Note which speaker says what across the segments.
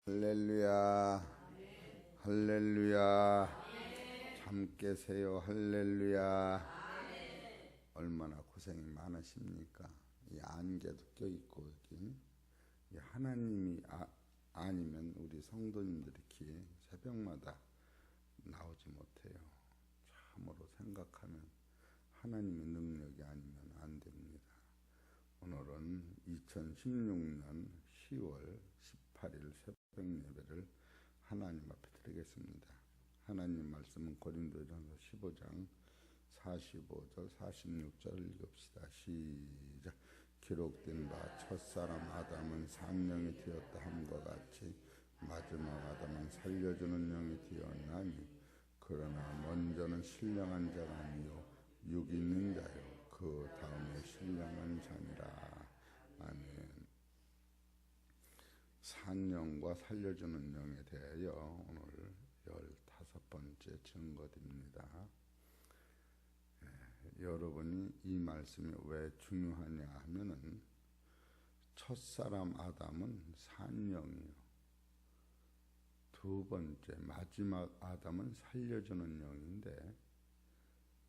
Speaker 1: 할렐루야, 할렐루야. 잠 깨세요. 할렐루야. 얼마나 고생이 많으십니까? 이 안개도 껴있고 여기 이 하나님이 아니면 우리 성도님들이 이렇게 새벽마다 나오지 못해요. 참으로 생각하면 하나님의 능력이 아니면 안 됩니다. 오늘은 2016년 10월 18일 새벽 예배를 하나님 앞에 드리겠습니다. 하나님 말씀은 고린도전서 15장 45절 46절 읽읍시다. 시작. 기록된 바 첫사람 아담은 산령이 되었다 함과 같이 마지막 아담은 살려주는 영이 되었나니 그러나 먼저는 신령한 자가 아니요 육 있는 자요 그 다음에 신령한 자니라. 아멘. 산령과 살려주는 영에 대하여 오늘 15번째 증거드립니다. 여러분이 이 말씀이 왜 중요하냐 하면은 첫사람 아담은 산령이요. 두 번째 마지막 아담은 살려주는 영인데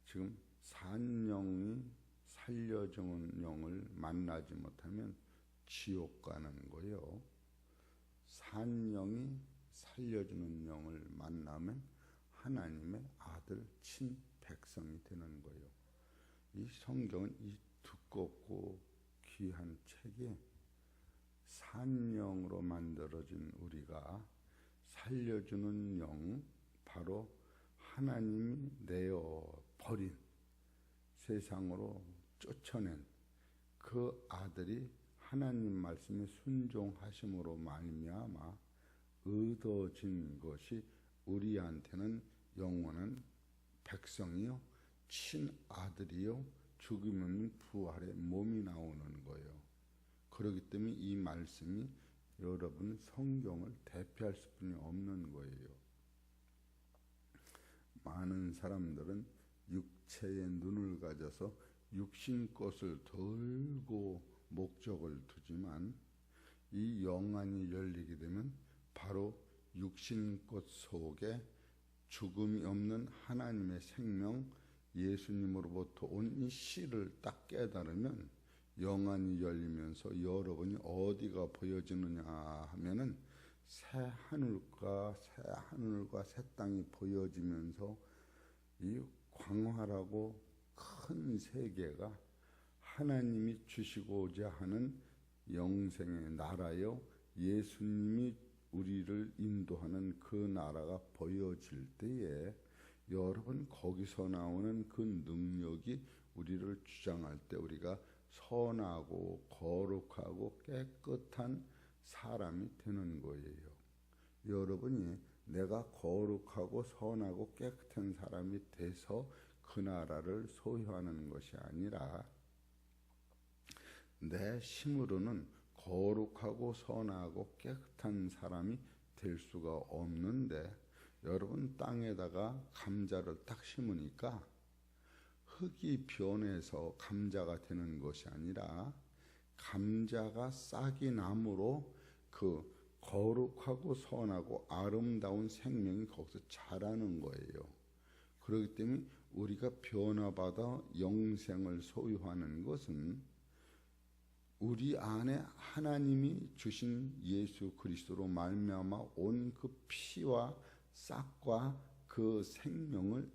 Speaker 1: 지금 산령이 살려주는 영을 만나지 못하면 지옥 가는 거요. 산령이 살려주는 영을 만나면 하나님의 아들 친백성이 되는 거예요. 이 성경은 이 두껍고 귀한 책에 산령으로 만들어진 우리가 살려주는 영, 바로 하나님이 내어 버린 세상으로 쫓아낸 그 아들이 하나님 말씀에 순종하심으로 말미암아 얻어진 것이 우리한테는 영원한 백성이요 친아들이요 죽음 없는 부활의 몸이 나오는 거예요. 그렇기 때문에 이 말씀이 여러분 성경을 대표할 수뿐이 없는 거예요. 많은 사람들은 육체의 눈을 가져서 육신 것을 돌고 목적을 두지만 이 영안이 열리게 되면 바로 육신꽃 속에 죽음이 없는 하나님의 생명 예수님으로부터 온 이 씨를 딱 깨달으면 영안이 열리면서 여러분이 어디가 보여지느냐 하면은 새 하늘과 새 땅이 보여지면서 이 광활하고 큰 세계가 하나님이 주시고자 하는 영생의 나라요 예수님이 우리를 인도하는 그 나라가 보여질 때에 여러분 거기서 나오는 그 능력이 우리를 주장할 때 우리가 선하고 거룩하고 깨끗한 사람이 되는 거예요. 여러분이 내가 거룩하고 선하고 깨끗한 사람이 돼서 그 나라를 소유하는 것이 아니라 내 힘으로는 거룩하고 선하고 깨끗한 사람이 될 수가 없는데 여러분 땅에다가 감자를 딱 심으니까 흙이 변해서 감자가 되는 것이 아니라 감자가 싹이 나므로 그 거룩하고 선하고 아름다운 생명이 거기서 자라는 거예요. 그렇기 때문에 우리가 변화받아 영생을 소유하는 것은 우리 안에 하나님이 주신 예수 그리스도로 말미암아 온 그 피와 싹과 그 생명을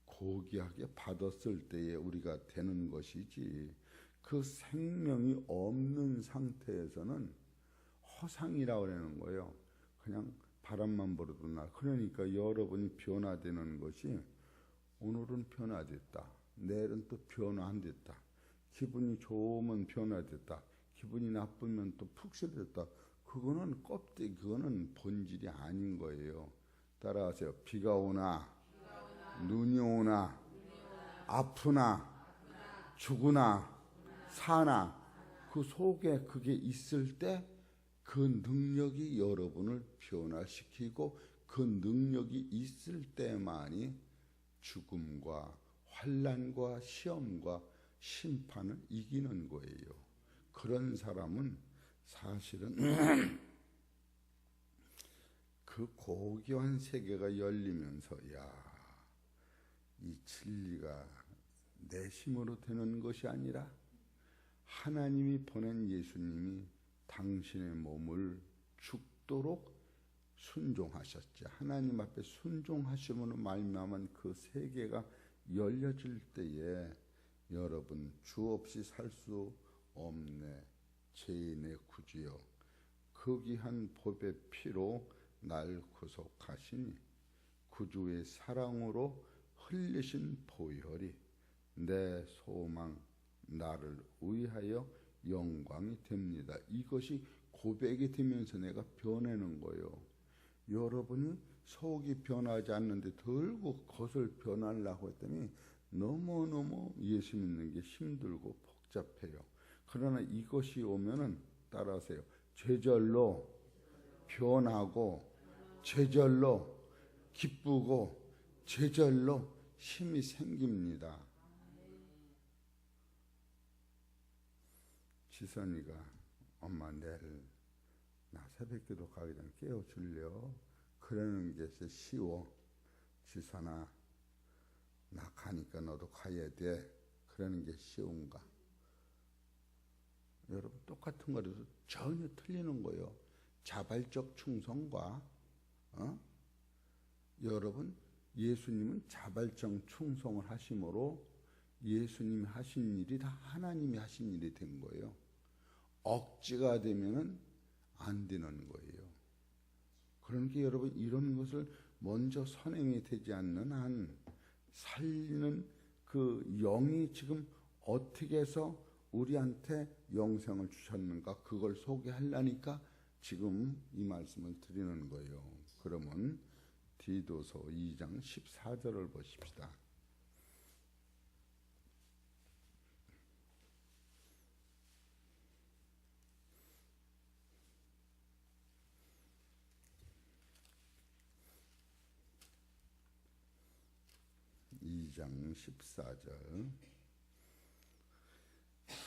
Speaker 1: 고귀하게 받았을 때에 우리가 되는 것이지 그 생명이 없는 상태에서는 허상이라고 하는 거예요. 그냥 바람만 불어도 나. 그러니까 여러분이 변화되는 것이 오늘은 변화됐다. 내일은 또 변화 안 됐다. 기분이 좋으면 변화됐다. 기분이 나쁘면 또 푹신됐다. 그거는 껍데기, 그거는 본질이 아닌 거예요. 따라하세요. 비가 오나, 눈이 오나, 아프나, 죽으나, 사나, 그 속에 그게 있을 때 그 능력이 여러분을 변화시키고 그 능력이 있을 때만이 죽음과 환난과 시험과 심판을 이기는 거예요. 그런 사람은 사실은 그 고귀한 세계가 열리면서 이 진리가 내 힘으로 되는 것이 아니라 하나님이 보낸 예수님이 당신의 몸을 죽도록 순종하셨지. 하나님 앞에 순종하심으로 말미암은 그 세계가 열려질 때에 여러분, 주 없이 살 수 없네 죄인의 구주여, 그 귀한 법의 피로 날 구속하시니 구주의 사랑으로 흘리신 보혈이 내 소망 나를 위하여 영광이 됩니다. 이것이 고백이 되면서 내가 변하는 거예요. 여러분이 속이 변하지 않는데 덜고 겉을 변하려고 했더니 너무너무 예수 믿는 게 힘들고 복잡해요. 그러나 이것이 오면은 따라하세요. 죄절로 변하고 죄절로 기쁘고 죄절로 힘이 생깁니다. 지선이가 엄마 내일 나 새벽기도 가기 전에 깨워줄려? 그러는 게 쉬워. 지선아 나 가니까 너도 가야 돼. 그러는 게 쉬운가? 여러분 똑같은 거라도 전혀 틀리는 거예요. 자발적 충성과 여러분 예수님은 자발적 충성을 하심으로 예수님이 하신 일이 다 하나님이 하신 일이 된 거예요. 억지가 되면은 안 되는 거예요. 그러니까 여러분 이런 것을 먼저 선행이 되지 않는 한 살리는 그 영이 지금 어떻게 해서 우리한테 영생을 주셨는가 그걸 소개하려니까 지금 이 말씀을 드리는 거예요. 그러면 디도서 2장 14절을 보십시다. 장 14절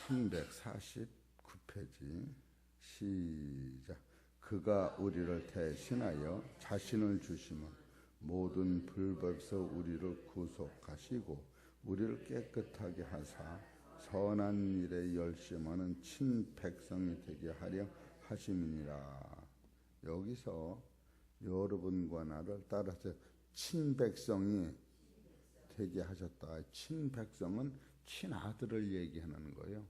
Speaker 1: 349페이지 시작. 그가 우리를 대신하여 자신을 주시면 모든 불법에서 우리를 구속하시고 우리를 깨끗하게 하사 선한 일에 열심하는 친백성이 되게 하려 하심이니라. 여기서 여러분과 나를 따라서 친백성이 되게 하셨다. 친백성은 친아들을 얘기하는 거예요.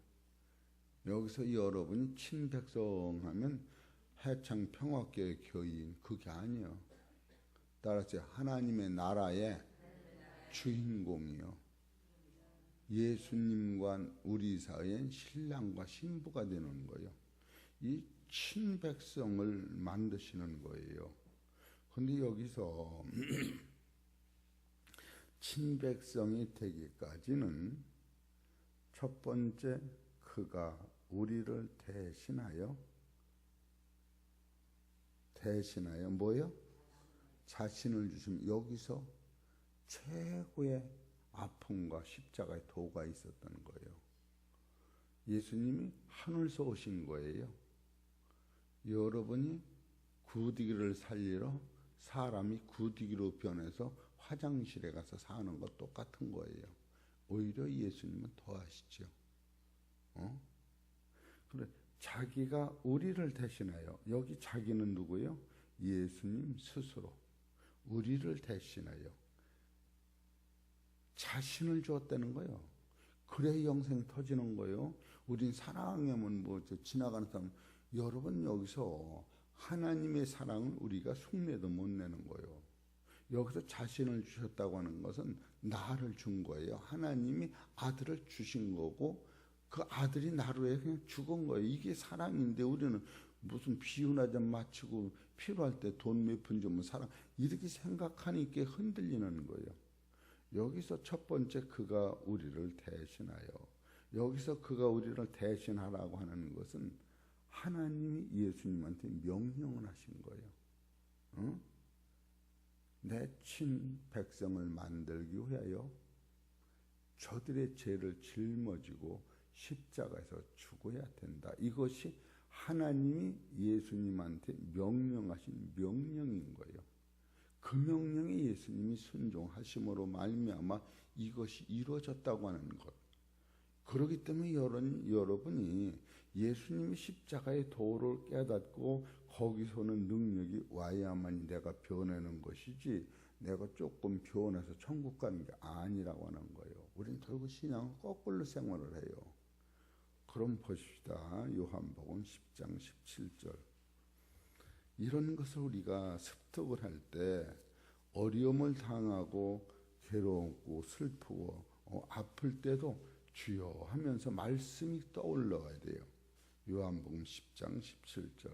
Speaker 1: 여기서 여러분이 친백성 하면 해창평화교회 교인 그게 아니에요. 따라서 하나님의 나라의 주인공이요. 예수님과 우리 사이엔 신랑과 신부가 되는 거예요. 이 친백성을 만드시는 거예요. 그런데 여기서 친백성이 되기까지는 첫 번째 그가 우리를 대신하여 뭐요? 자신을 주시면 여기서 최고의 아픔과 십자가의 도가 있었던 거예요. 예수님이 하늘에서 오신 거예요. 여러분이 구디기를 살리러 사람이 구디기로 변해서 화장실에 가서 사는 것 똑같은 거예요. 오히려 예수님은 더 하시죠. 그래 자기가 우리를 대신하여 여기 자기는 누구예요? 예수님 스스로 우리를 대신하여 자신을 주었다는 거예요. 그래야 영생이 터지는 거예요. 우린 사랑하면 뭐 지나가는 사람 여러분 여기서 하나님의 사랑을 우리가 흉내도 못 내는 거예요. 여기서 자신을 주셨다고 하는 것은 나를 준 거예요. 하나님이 아들을 주신 거고 그 아들이 나로 해 그냥 죽은 거예요. 이게 사랑인데 우리는 무슨 비유나좀 마치고 필요할 때 돈 몇 푼 주면 사랑 이렇게 생각하니까 흔들리는 거예요. 여기서 첫 번째 그가 우리를 대신하여 여기서 그가 우리를 대신하라고 하는 것은 하나님이 예수님한테 명령을 하신 거예요. 내 친백성을 만들기 위하여 저들의 죄를 짊어지고 십자가에서 죽어야 된다. 이것이 하나님이 예수님한테 명령하신 명령인 거예요. 그 명령에 예수님이 순종하심으로 말미암아 이것이 이루어졌다고 하는 것. 그렇기 때문에 여러분이 예수님이 십자가의 도를 깨닫고 거기서는 능력이 와야만 내가 변하는 것이지, 내가 조금 변해서 천국 가는 게 아니라고 하는 거예요. 우리는 결국 신앙은 거꾸로 생활을 해요. 그럼 보십시다. 요한복음 10장 17절. 이런 것을 우리가 습득을 할 때 어려움을 당하고 괴롭고 슬프고 아플 때도 주여 하면서 말씀이 떠올라야 돼요. 요한복음 10장 17절.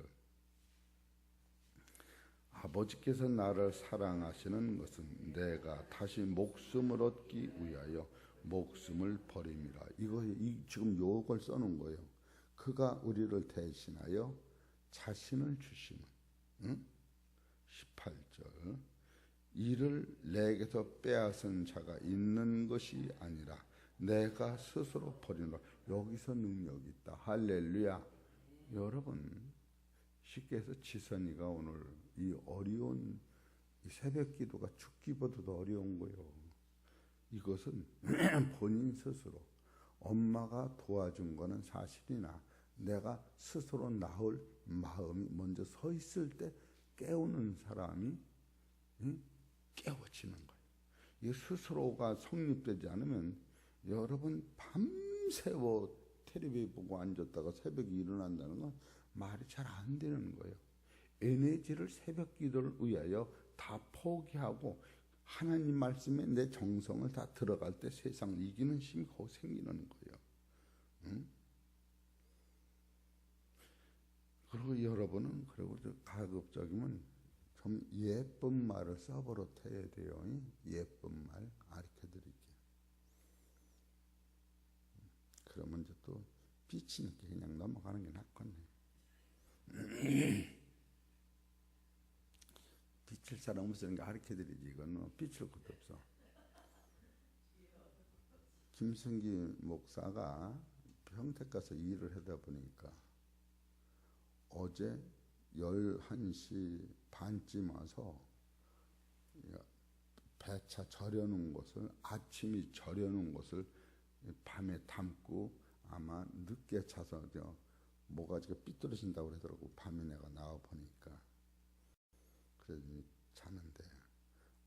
Speaker 1: 아버지께서 나를 사랑하시는 것은 내가 다시 목숨을 얻기 위하여 목숨을 버림이라. 지금 요걸 써놓은 거예요. 그가 우리를 대신하여 자신을 주심은. 18절. 이를 내게서 빼앗은 자가 있는 것이 아니라 내가 스스로 버리노라. 여기서 능력이 있다. 할렐루야. 여러분, 쉽게 해서 지선이가 오늘 이 어려운 이 새벽 기도가 죽기보다도 어려운 거예요. 이것은 본인 스스로 엄마가 도와준 거는 사실이나 내가 스스로 나올 마음이 먼저 서 있을 때 깨우는 사람이 깨워지는 거예요. 이 스스로가 성립되지 않으면 여러분 밤새워 텔레비 보고 앉았다가 새벽에 일어난다는 건 말이 잘 안 되는 거예요. 에너지를 새벽 기도를 위하여 다 포기하고 하나님 말씀에 내 정성을 다 들어갈 때 세상을 이기는 힘이 거기 생기는 거예요. 그리고 여러분은 가급적이면 좀 예쁜 말을 써버릇해야 돼요. 예쁜 말 가르쳐드릴게요. 그러면 이제 또 삐치니까 그냥 넘어가는 게 낫겠네. 삐칠 사람 없으니까 가르쳐드리지. 이건 삐칠 것도 없어. 김승기 목사가 평택 가서 일을 하다 보니까 어제 11시 반쯤 와서 배차 절여놓은 것을, 아침이 절여놓은 것을 밤에 담고 아마 늦게 차서 뭐가지가 삐뚤어진다고 그러더라고. 밤에 내가 나와 보니까. 그래서 자는데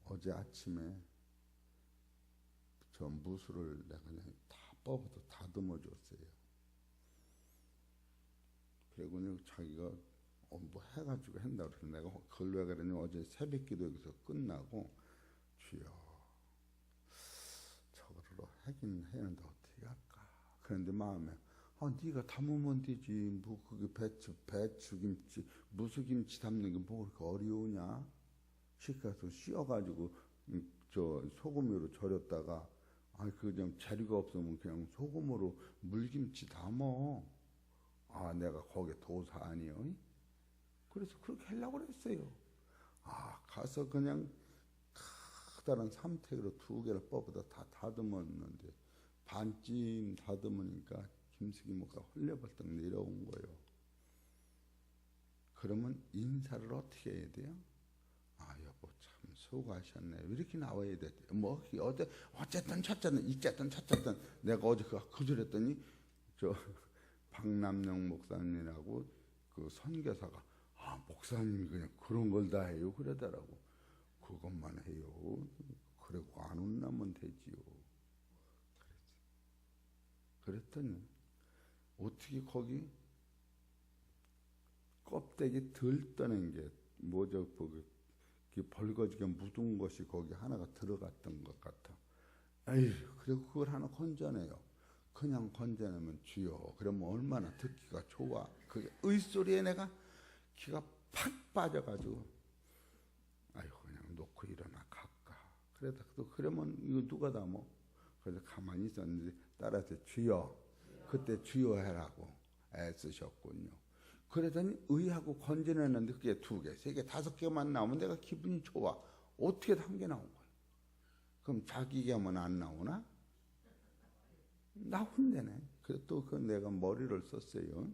Speaker 1: 어제 아침에 저 무술을 내가 그냥 다 뽑아서 다듬어 줬어요. 그리고 자기가 뭐 해가지고 한다 그래서 내가 그걸 왜 그러냐면 어제 새벽 기도 여기서 끝나고 주여 저거를 하긴 했는데 어떻게 할까. 그런데 마음에 네가 담으면 되지. 뭐 그게 배추김치 무수김치 담는 게 뭐 그렇게 어려우냐. 시켜서 씌어가지고 저 소금으로 절였다가 그냥 재료가 없으면 그냥 소금으로 물김치 담어. 내가 거기에 도사 아니요. 그래서 그렇게 하려고 그랬어요. 가서 그냥 커다란 삼택으로 2개를 뽑아서 다 다듬었는데 반쯤 다듬으니까 김숙이 목사 헐레벌떡 내려온 거예요. 그러면 인사를 어떻게 해야 돼요? 여보 참 수고하셨네. 이렇게 나와야 돼. 뭐 어쨌든 첫째는 이쨌든 첫째든 내가 어제 그랬더니 저 박남영 목사님이라고 그 선교사가 목사님이 그냥 그런 걸 다 해요 그러더라고. 그것만 해요. 그리고 안 혼나면 되지요. 그랬더니 어떻게 거기 껍데기 덜 떠낸 게 뭐죠? 벌거지게 묻은 것이 거기 하나가 들어갔던 것 같아. 그리고 그걸 하나 건져내요. 그냥 건져내면 주여. 그러면 얼마나 듣기가 좋아. 그게 의소리에 내가 기가 팍 빠져가지고 그냥 놓고 일어나 갈까. 그러면 이거 누가 담어? 그래서 가만히 있었는데 따라서 주여. 그때 주여 해라고 애쓰셨군요. 그러더니 의하고 건져내는데 그게 2개, 3개, 5개만 나오면 내가 기분이 좋아. 어떻게 1개 나온 거야? 그럼 자기가 하면 안 나오나? 나온대네. 그래서 또 내가 머리를 썼어요.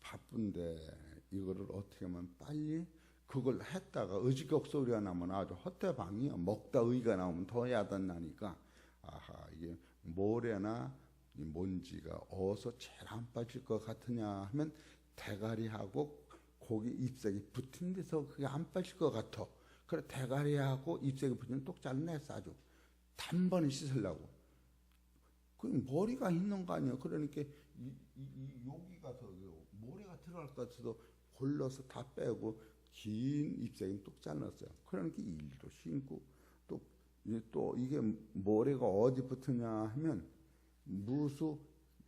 Speaker 1: 바쁜데 이거를 어떻게 하면 빨리 그걸 했다가 의지격 소리가 나면 아주 헛되방이야. 먹다 의가 나오면 더 야단나니까 아하 이게 모래나 이 먼지가 어디서 제일 안 빠질 것 같으냐 하면 대가리하고 고기 잎색이 붙은 데서 그게 안 빠질 것 같아. 그래 대가리하고 잎색이 붙은 똑 잘라냈어. 아주 단번에 씻으려고. 그 머리가 있는 거 아니야. 그러니까 여기가 더 모래가 들어갈 것 같아도 골라서 다 빼고 긴 잎새는 똑 잘랐어요. 그러니까 일도 신고 또 이게 모래가 어디 붙으냐 하면 무수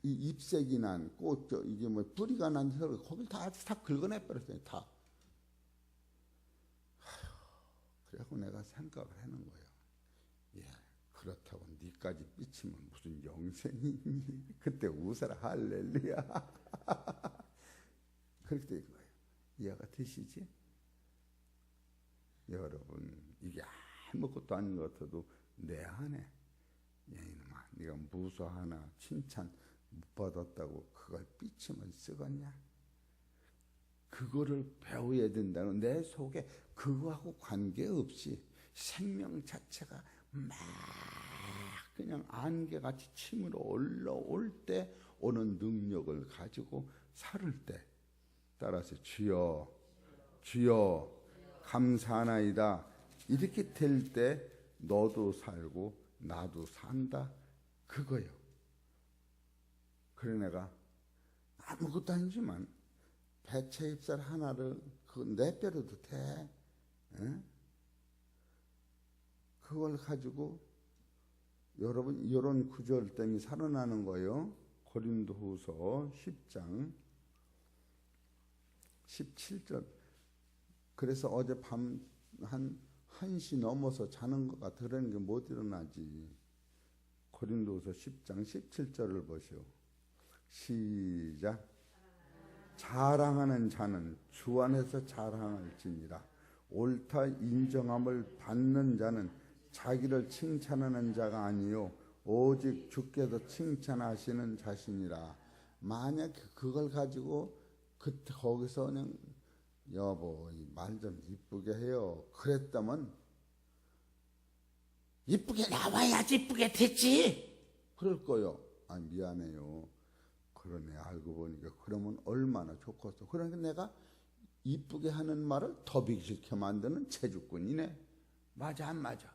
Speaker 1: 이 잎색이 난 꽃 이게 뭐 뿌리가 난 데서 거길 다 긁어내 버렸어요. 다. 그래서 내가 생각을 하는 거예요. 예, 그렇다고 니까지 삐치면 무슨 영생이 그때 웃어라 할렐루야. 그렇게 된 거예요. 이해가 되시지? 여러분 이게 아무것도 아닌 것 같아도 내 안에 야 이놈아 네가 무소 하나 칭찬 못 받았다고 그걸 삐치면 쓰겠냐? 그거를 배워야 된다는 내 속에 그거하고 관계없이 생명 자체가 막 그냥 안개같이 침으로 올라올 때 오는 능력을 가지고 살을 때 따라서 주여 주여 감사하나이다 이렇게 될 때 너도 살고 나도 산다 그거요. 그래 내가 아무것도 아니지만 배채 잎살 하나를 내 뼈려도 돼. 에? 그걸 가지고 여러분 이런 구절 때문에 살아나는 거예요. 고린도후서 10장 17절. 그래서 어젯밤 한 1시 넘어서 자는 것 같아. 그러는 게 못 일어나지. 고린도후서 10장 17절을 보시오. 시작. 자랑하는 자는 주 안에서 자랑할지니라. 옳다 인정함을 받는 자는 자기를 칭찬하는 자가 아니요 오직 주께서 칭찬하시는 자신이라. 만약 그걸 가지고 그때 거기서 그냥 여보 말 좀 이쁘게 해요 그랬다면 이쁘게 나와야지 이쁘게 됐지 그럴 거요. 아 미안해요. 그러네 알고 보니까 그러면 얼마나 좋겠어. 그러니까 내가 이쁘게 하는 말을 더 비실켜 만드는 체주꾼이네. 맞아 안 맞아?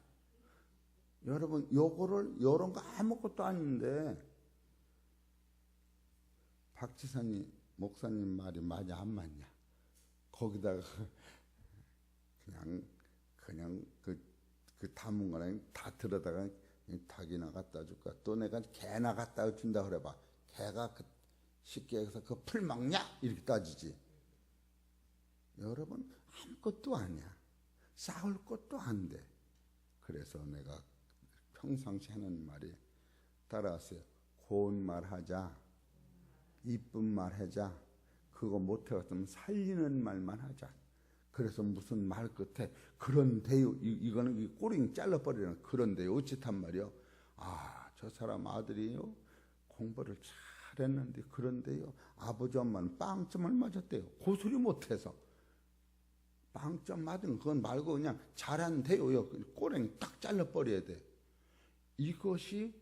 Speaker 1: 여러분 요거를 요런 거 아무것도 아닌데 박지선이 목사님 말이 맞아 안 맞냐? 거기다가 그냥 그 담은 거랑 다 들어다가 닭이나 갖다 줄까? 또 내가 개나 갖다 준다 그래봐. 개가 쉽게 해서 그 풀 먹냐? 이렇게 따지지. 여러분 아무것도 아니야. 싸울 것도 안 돼. 그래서 내가 평상시 하는 말이 따라하세요. 고운 말 하자. 이쁜 말 하자. 그거 못해봤으면 살리는 말만 하자. 그래서 무슨 말 끝에 그런데요. 이거는 꼬링 잘라버리는 그런데요. 어찌단 말이요. 아, 저 사람 아들이요. 공부를 잘했는데 그런데요. 아버지 엄마는 빵점을 맞았대요. 고소리 못해서. 빵점 맞은 그건 말고 그냥 잘한대요. 꼬랭이 딱 잘라버려야 돼. 이것이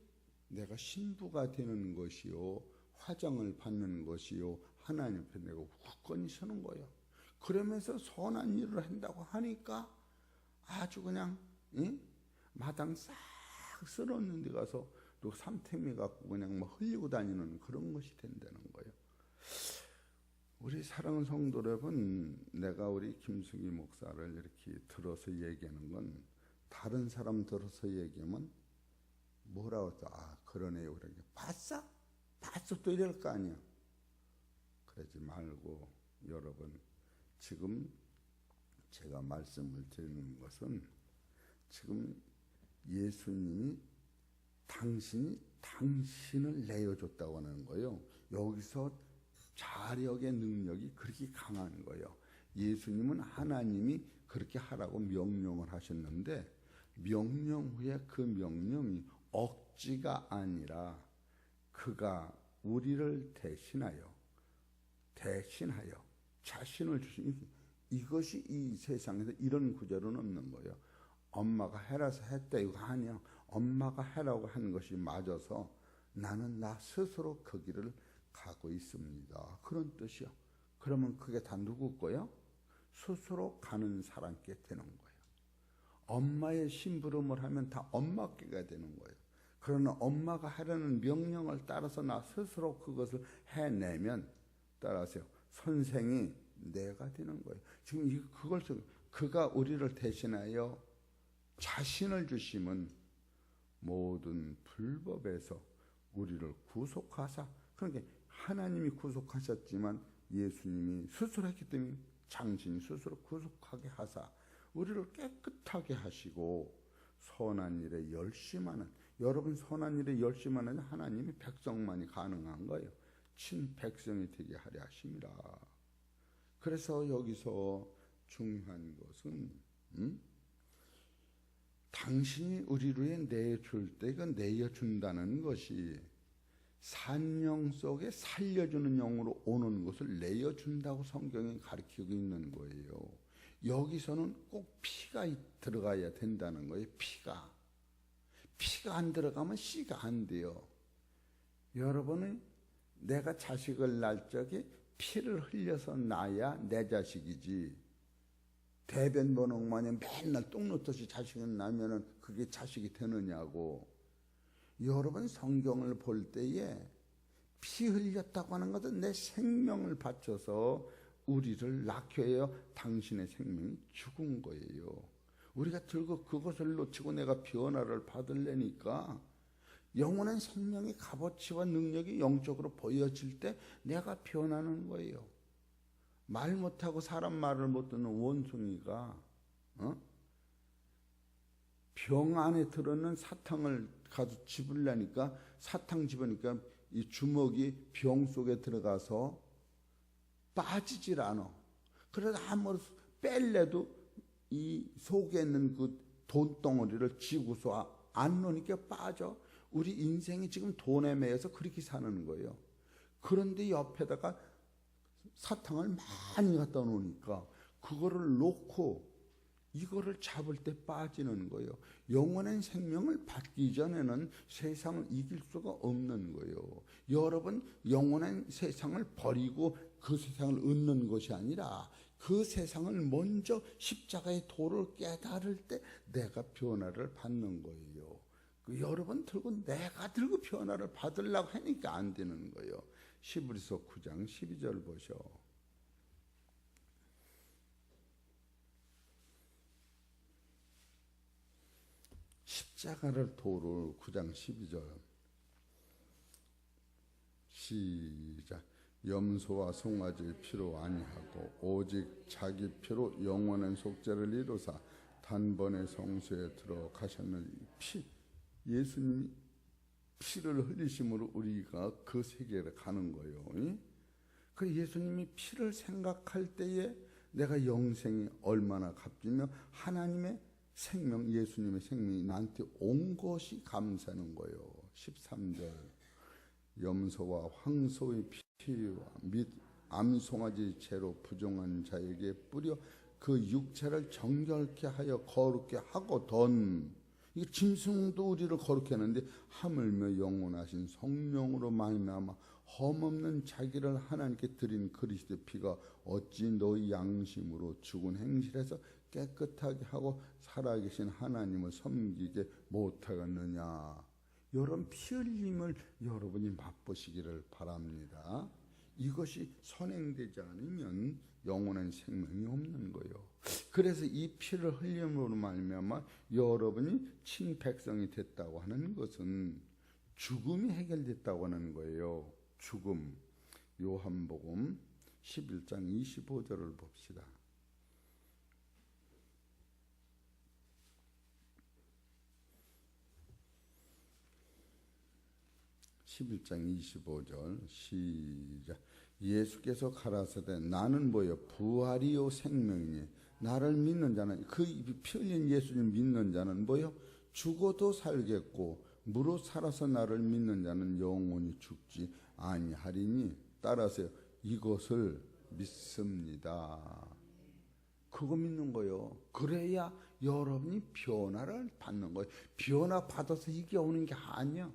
Speaker 1: 내가 신부가 되는 것이요. 화정을 받는 것이요. 하나님 앞에 내가 굳건히 서는 거예요. 그러면서 선한 일을 한다고 하니까 아주 그냥 마당 싹 쓸었는 데 가서 또 삼태미 갖고 그냥 뭐 흘리고 다니는 그런 것이 된다는 거예요. 우리 사랑하는 성도 여러분, 내가 우리 김숙희 목사를 이렇게 들어서 얘기하는 건 다른 사람 들어서 얘기하면 뭐라고 해서 아 그러네요. 그러니까 봤어? 봤어? 또 이럴 거 아니야. 그러지 말고 여러분 지금 제가 말씀을 드리는 것은 지금 예수님이 당신을 내어줬다고 하는 거예요. 여기서 자력의 능력이 그렇게 강한 거예요. 예수님은 하나님이 그렇게 하라고 명령을 하셨는데 명령 후에 그 명령이 억지가 아니라 그가 우리를 대신하여 자신을 주신 이것이 이 세상에서 이런 구절은 없는 거예요. 엄마가 해라서 했다 이거 아니야. 엄마가 해라고 한 것이 맞아서 나는 나 스스로 그 길을 가고 있습니다. 그런 뜻이요. 그러면 그게 다 누구 거요? 스스로 가는 사람께 되는 거예요. 엄마의 심부름을 하면 다 엄마께가 되는 거예요. 그러나 엄마가 하라는 명령을 따라서 나 스스로 그것을 해내면 따라서요. 선생이 내가 되는 거예요. 지금 그걸 그가 우리를 대신하여 자신을 주심은 모든 불법에서 우리를 구속하사, 그러니까 하나님이 구속하셨지만 예수님이 스스로 했기 때문에 당신이 스스로 구속하게 하사 우리를 깨끗하게 하시고 선한 일에 열심하는, 여러분 선한 일에 열심하는 하나님의 백성만이 가능한 거예요. 친백성이 되게 하려 하심이라. 그래서 여기서 중요한 것은 당신이 우리를 위해 내줄 때 그 내어준다는 것이 산영 속에 살려주는 영으로 오는 것을 내어준다고 성경이 가르치고 있는 거예요. 여기서는 꼭 피가 들어가야 된다는 거예요. 피가 안 들어가면 씨가 안 돼요. 여러분은 내가 자식을 낳을 적에 피를 흘려서 낳아야 내 자식이지, 대변 보는 마냥 맨날 똥 놓듯이 자식을 낳으면 그게 자식이 되느냐고. 여러분 성경을 볼 때에 피 흘렸다고 하는 것은 내 생명을 바쳐서 우리를 낳게 하여 당신의 생명이 죽은 거예요. 우리가 들고 그것을 놓치고 내가 변화를 받으려니까 영원한 생명의 값어치와 능력이 영적으로 보여질 때 내가 변하는 거예요. 말 못하고 사람 말을 못 듣는 원숭이가 병 안에 들어있는 사탕을 가서 집으려니까 사탕 집으니까 이 주먹이 병 속에 들어가서 빠지질 않아. 그래서 아무리 뺄래도 이 속에 있는 그 돈덩어리를 쥐고서 안 놓으니까 빠져. 우리 인생이 지금 돈에 매여서 그렇게 사는 거예요. 그런데 옆에다가 사탕을 많이 갖다 놓으니까 그거를 놓고 이거를 잡을 때 빠지는 거예요. 영원한 생명을 받기 전에는 세상을 이길 수가 없는 거예요. 여러분 영원한 세상을 버리고 그 세상을 얻는 것이 아니라 그 세상을 먼저 십자가의 도를 깨달을 때 내가 변화를 받는 거예요. 여러분 들고 내가 들고 변화를 받으려고 하니까 안 되는 거예요. 히브리서 9장 12절 보셔. 십자가를 도를 9장 12절 시작. 염소와 송아지의 피로 아니하고 오직 자기 피로 영원한 속죄를 이루사 단번에 성소에 들어가셨는 피, 예수님이 피를 흘리심으로 우리가 그 세계를 가는 거예요. 그 예수님이 피를 생각할 때에 내가 영생이 얼마나 값지며 하나님의 생명, 예수님의 생명이 나한테 온 것이 감사하는 거예요. 13절 염소와 황소의 피와 및 암송아지 채로 부정한 자에게 뿌려 그 육체를 정결케 하여 거룩게 하거든. 이 짐승도 우리를 거룩해 하는데 하물며 영원하신 성령으로 말미암아 험없는 자기를 하나님께 드린 그리스도의 피가 어찌 너희 양심으로 죽은 행실에서 깨끗하게 하고 살아계신 하나님을 섬기게 못하겠느냐. 여러분 피 흘림을 여러분이 맛보시기를 바랍니다. 이것이 선행되지 않으면 영원한 생명이 없는 거예요. 그래서 이 피를 흘림으로 말미암아 여러분이 친백성이 됐다고 하는 것은 죽음이 해결됐다고 하는 거예요. 죽음. 요한복음 11장 25절을 봅시다. 11장 25절 시작. 예수께서 가라사대 나는 뭐요 부활이요 생명이니 나를 믿는 자는, 그 피 흘린 예수님 믿는 자는 뭐요 죽어도 살겠고 무릇 살아서 나를 믿는 자는 영원히 죽지 아니하리니 따라서 이것을 믿습니다. 그거 믿는 거예요. 그래야 여러분이 변화를 받는 거예요. 변화 받아서 이게 오는 게 아니야.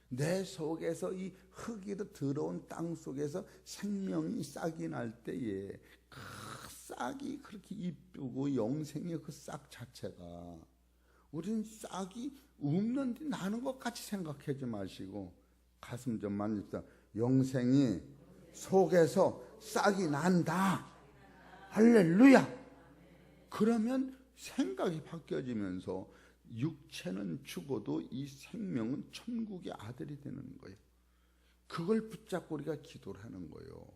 Speaker 1: 내 속에서 이 흙이로 들어온 땅 속에서 생명이 싹이 날 때에 그 싹이 그렇게 이쁘고 영생의 그 싹 자체가, 우린 싹이 없는데 나는 것 같이 생각하지 마시고 가슴 좀 만집시다. 영생이 속에서 싹이 난다. 할렐루야. 그러면 생각이 바뀌어지면서 육체는 죽어도 이 생명은 천국의 아들이 되는 거예요. 그걸 붙잡고 우리가 기도를 하는 거예요.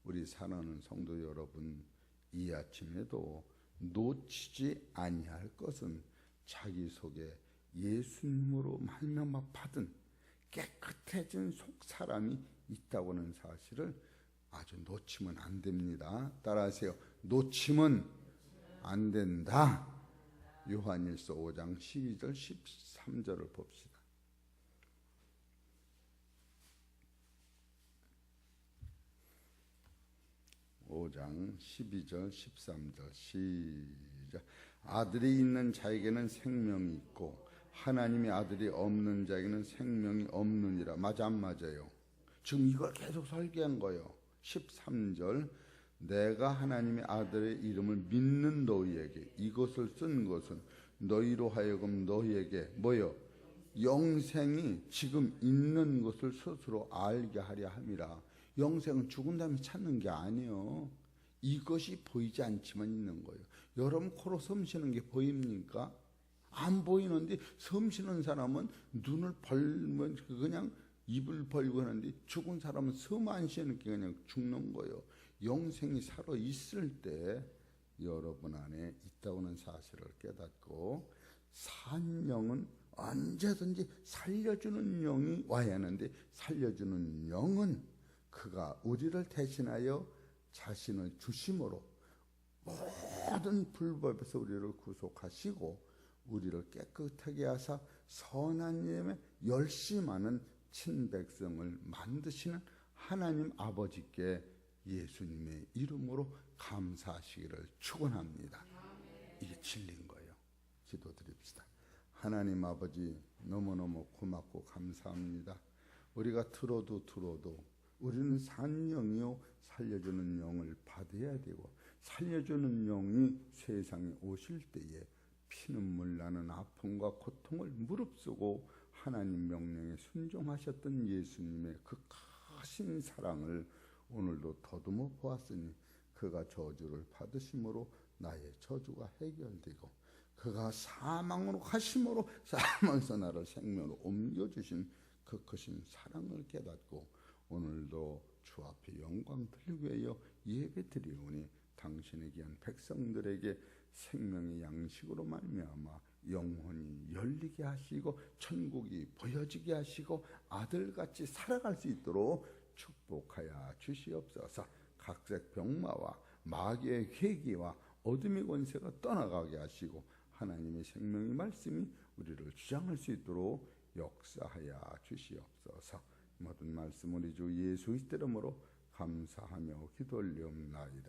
Speaker 1: 우리 사랑하는 성도 여러분, 이 아침에도 놓치지 아니할 것은 자기 속에 예수님으로 말미암아 받은 깨끗해진 속 사람이 있다고는 사실을 아주 놓치면 안 됩니다. 따라하세요. 놓치면 안 된다. 요한일서 5장 12절 13절을 봅시다. (5장 12절 13절) 시작. 아들이 있는 자에게는 생명이 있고 하나님의 아들이 없는 자에게는 생명이 없느니라. 맞아 안 맞아요? 지금 이걸 계속 설계한 거예요. 13절, 내가 하나님의 아들의 이름을 믿는 너희에게 이것을 쓴 것은 너희로 하여금 너희에게 뭐요? 영생이 지금 있는 것을 스스로 알게 하려 함이라. 영생은 죽은 다음에 찾는 게 아니에요. 이것이 보이지 않지만 있는 거예요. 여러분 코로 숨 쉬는 게 보입니까? 안 보이는데 숨 쉬는 사람은 눈을 벌면 그냥 입을 벌고 하는데, 죽은 사람은 숨 안 쉬는 게 그냥 죽는 거예요. 영생이 살아 있을 때 여러분 안에 있다고는 사실을 깨닫고, 산 영은 언제든지 살려주는 영이 와야 하는데, 살려주는 영은 그가 우리를 대신하여 자신을 주심으로 모든 불법에서 우리를 구속하시고 우리를 깨끗하게 하사 선한 일에 열심하는 친백성을 만드시는 하나님 아버지께 예수님의 이름으로 감사하시기를 축원합니다. 이게 진리인 거예요. 기도드립시다. 하나님 아버지, 너무너무 고맙고 감사합니다. 우리가 들어도 우리는 산 영이요 살려주는 영을 받아야 되고, 살려주는 영이 세상에 오실 때에 피눈물 나는 아픔과 고통을 무릅쓰고 하나님 명령에 순종하셨던 예수님의 그 크신 사랑을 오늘도 더듬어 보았으니, 그가 저주를 받으심으로 나의 저주가 해결되고, 그가 사망으로 가심으로 사망에서 나를 생명으로 옮겨주신 그 크신 사랑을 깨닫고, 오늘도 주 앞에 영광 돌리기 위하여 예배 드리오니 당신의 귀한 백성들에게 생명의 양식으로 말미암아 영혼이 열리게 하시고 천국이 보여지게 하시고 아들같이 살아갈 수 있도록 축복하여 주시옵소서. 각색 병마와 마귀의 회기와 어둠의 권세가 떠나가게 하시고 하나님의 생명의 말씀이 우리를 주장할 수 있도록 역사하여 주시옵소서. 모든 말씀 우리 주 예수 그리스도 이름으로 감사하며 기도 올리옵나이다.